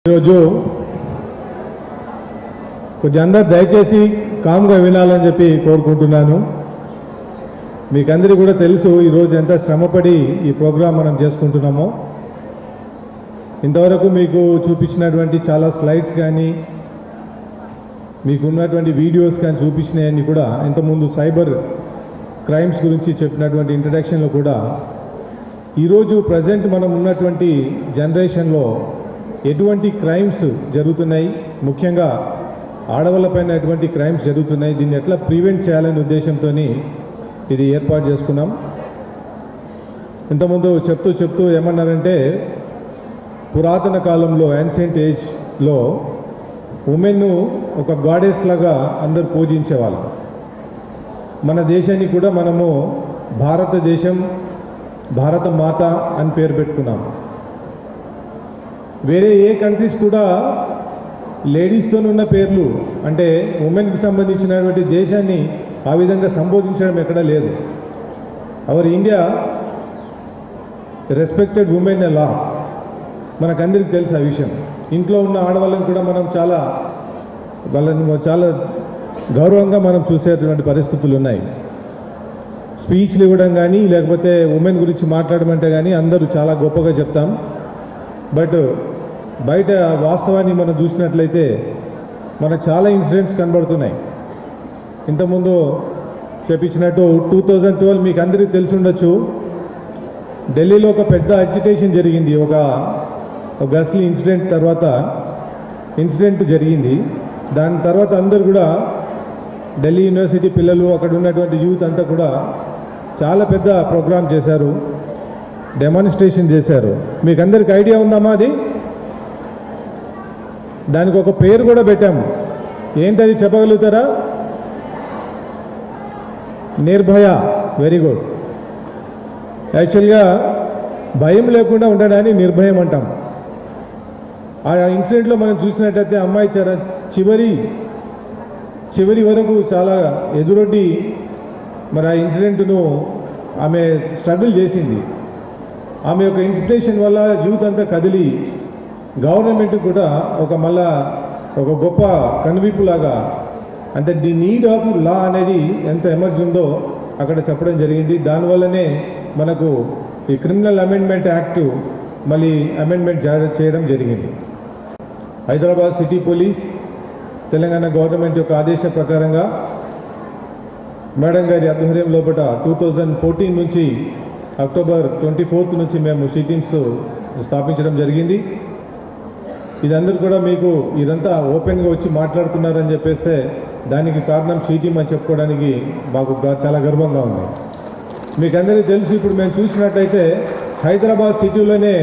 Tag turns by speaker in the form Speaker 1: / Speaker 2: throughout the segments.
Speaker 1: ఈరోజు కొంచెం అందరు దయచేసి కామ్గా వినాలని చెప్పి కోరుకుంటున్నాను. మీకందరికీ కూడా తెలుసు ఈరోజు ఎంత శ్రమపడి ఈ ప్రోగ్రాం మనం చేసుకుంటున్నామో. ఇంతవరకు మీకు చూపించినటువంటి చాలా స్లైడ్స్ కానీ మీకు ఉన్నటువంటి వీడియోస్ కానీ చూపించినవన్నీ కూడా ఇంతకుముందు సైబర్ క్రైమ్స్ గురించి చెప్పినటువంటి ఇంట్రడక్షన్లో కూడా ఈరోజు ప్రజెంట్ మనం ఉన్నటువంటి జనరేషన్లో ఎటువంటి క్రైమ్స్ జరుగుతున్నాయి, ముఖ్యంగా ఆడవాళ్ళపైన ఎటువంటి క్రైమ్స్ జరుగుతున్నాయి, దీన్ని ఎట్లా ప్రివెంట్ చేయాలనే ఉద్దేశంతో ఇది ఏర్పాటు చేసుకున్నాం. ఇంతకుముందు చెప్తూ ఏమన్నారంటే పురాతన కాలంలో యాన్షియంట్ ఏజ్లో ఉమెన్ను ఒక గాడెస్ లాగా అందరు పూజించేవాళ్ళు. మన దేశాన్ని కూడా మనము భారతదేశం, భారత మాత అని పేరు పెట్టుకున్నాం. వేరే ఏ కంట్రీస్ కూడా లేడీస్తో ఉన్న పేర్లు అంటే ఉమెన్కి సంబంధించినటువంటి దేశాన్ని ఆ విధంగా సంబోధించడం ఎక్కడా లేదు. అవర్ ఇండియా రెస్పెక్టెడ్ ఉమెన్ లా, మనకందరికి తెలుసు ఆ విషయం. ఇంట్లో ఉన్న ఆడవాళ్ళని కూడా మనం వాళ్ళని చాలా గౌరవంగా మనం చూసేటువంటి పరిస్థితులు ఉన్నాయి. స్పీచ్లు ఇవ్వడం కానీ లేకపోతే ఉమెన్ గురించి మాట్లాడమంటే కానీ అందరూ చాలా గొప్పగా చెప్తాం. బట్ బయట వాస్తవాన్ని మనం చూసినట్లయితే మనకు చాలా ఇన్సిడెంట్స్ కనబడుతున్నాయి. ఇంతకుముందు చెప్పించినట్టు 2012 మీకు అందరికీ తెలిసి ఉండొచ్చు, ఢిల్లీలో ఒక పెద్ద అజిటేషన్ జరిగింది. ఒక గస్లీ ఇన్సిడెంట్ జరిగింది. దాని తర్వాత అందరు కూడా ఢిల్లీ యూనివర్సిటీ పిల్లలు, అక్కడ ఉన్నటువంటి యూత్ అంతా కూడా చాలా పెద్ద ప్రోగ్రామ్ చేశారు, డెమాన్స్ట్రేషన్ చేశారు. మీకు అందరికి ఐడియా ఉందమ్మా? అది దానికి ఒక పేరు కూడా పెట్టాము. ఏంటది చెప్పగలుగుతారా? నిర్భయ. Very good. యాక్చువల్గా భయం లేకుండా ఉండడాన్ని నిర్భయం అంటాం. ఆ ఇన్సిడెంట్లో మనం చూసినట్టయితే అమ్మాయి చివరి వరకు చాలా ఎదురొడ్డి మరి ఆ ఇన్సిడెంట్ను ఆమె స్ట్రగుల్ చేసింది. ఆమె యొక్క ఇన్స్పిరేషన్ వల్ల యూత్ అంతా కదిలి గవర్నమెంట్ కూడా ఒక గొప్ప కనువిప్పులాగా, అంటే ది నీడ్ ఆఫ్ లా అనేది ఎంత ఎమర్జెన్సీ ఉందో అక్కడ చెప్పడం జరిగింది. దానివల్లనే మనకు ఈ క్రిమినల్ అమెండ్మెంట్ యాక్ట్ మళ్ళీ అమెండ్మెంట్ చేయడం జరిగింది. Hyderabad city police, Telangana government యొక్క ఆదేశ ప్రకారంగా మేడం గారి ఆధ్వర్యం లోపల 2014 నుంచి అక్టోబర్ 24 నుంచి మేము సిటీమ్స్ స్థాపించడం జరిగింది. ఇదందరూ కూడా మీకు ఇదంతా ఓపెన్గా వచ్చి మాట్లాడుతున్నారని చెప్పేస్తే దానికి కారణం సిటీమ్ అని చెప్పుకోవడానికి మాకు చాలా గర్వంగా ఉంది. మీకు అందరికీ తెలుసు, ఇప్పుడు మేము చూసినట్టయితే హైదరాబాద్ సిటీలోనే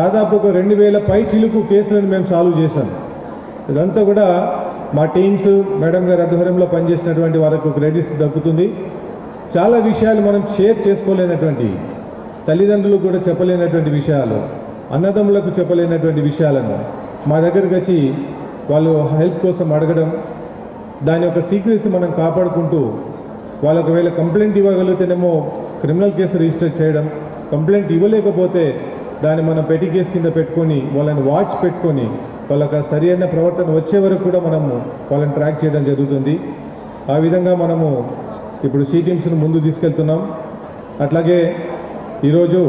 Speaker 1: దాదాపు ఒక 2000 పై చిలుకు కేసులను మేము సాల్వ్ చేశాం. ఇదంతా కూడా మా టీమ్స్, మేడం గారి ఆధ్వర్యంలో పనిచేసినటువంటి వారికి క్రెడిట్స్ దక్కుతుంది. చాలా విషయాలు మనం షేర్ చేసుకోలేనటువంటి, తల్లిదండ్రులకు కూడా చెప్పలేనటువంటి విషయాలు, అన్నదమ్ములకు చెప్పలేనటువంటి విషయాలను మా దగ్గరకు వచ్చి వాళ్ళు హెల్ప్ కోసం అడగడం, దాని యొక్క సీక్రెట్స్ మనం కాపాడుకుంటూ వాళ్ళు ఒకవేళ కంప్లైంట్ ఇవ్వగలిగితేనేమో క్రిమినల్ కేసు రిజిస్టర్ చేయడం, కంప్లైంట్ ఇవ్వలేకపోతే దాన్ని మనం పెట్టి కేసు కింద పెట్టుకొని వాళ్ళని వాచ్ పెట్టుకొని వాళ్ళకి సరి అయిన ప్రవర్తన వచ్చే వరకు కూడా మనము వాళ్ళని ట్రాక్ చేయడం జరుగుతుంది. ఆ విధంగా మనము ఇప్పుడు సిటీమ్స్ను ముందు తీసుకెళ్తున్నాం. అట్లాగే ఈరోజు